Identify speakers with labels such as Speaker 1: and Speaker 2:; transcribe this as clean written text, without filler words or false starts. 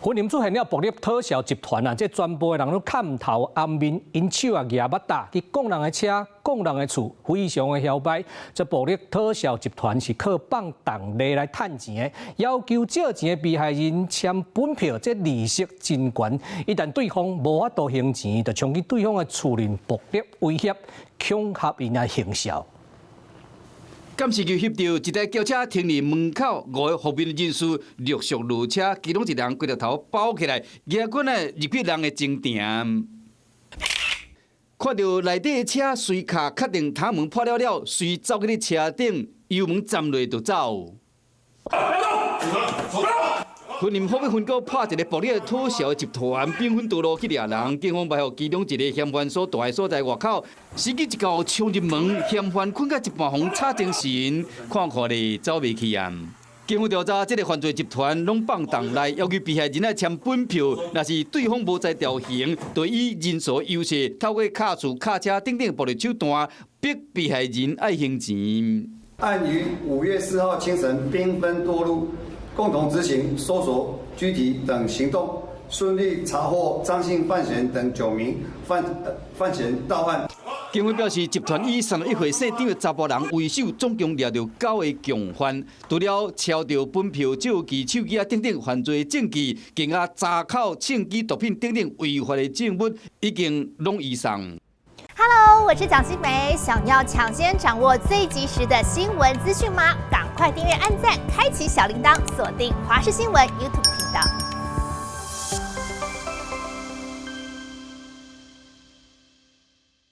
Speaker 1: 婚姻出现了暴力讨销集团啊，这全部的人都砍头、暗面，因手啊举巴打，去讲人的车、讲人的厝，非常的嚣摆。这暴力讨销集团是靠放动力来赚钱的，要求借钱的被害人签本票，这利息真悬。一旦对方无法度还钱，就冲去对方的厝内暴力威胁、恐吓因来行销。
Speaker 2: 监视器翕到一台轿车停伫门口，5个后面人士陆续落车，其中一人规个头包起来，牙关啊入去人的前庭。看到内底的车随卡确定窗门破了，随走去车顶，油门站落就走。婚姻法院分告拍一个暴力讨销集团，兵分道路去抓人。警方排获其中一个嫌犯所住的所在外口，司机一脚冲入门，嫌犯困到一半红吵精神，看咧走袂去啊。警方调查，这个犯罪集团拢放动来要求被害人来签本票，若是对方无在调刑，就以人数优势，透过卡厝、卡车等等暴力手段，逼被害人爱还钱。
Speaker 3: 案于5月4号清晨兵分多路，共同执行搜索、拘提等行动，顺利查获张姓范闲等9名范闲到案。
Speaker 2: 警方表示，集团以31岁细长的查甫人为首，总共抓到9个共犯，除了抄到本票、借记、手机等等犯罪证据，更加查扣枪支、毒品等等违法的证物，已经拢移送。
Speaker 4: Hello， 我是蒋欣梅。想要抢先掌握最及时的新闻资讯吗？赶快订阅、按赞、开启小铃铛，锁定华视新闻 YouTube 频道。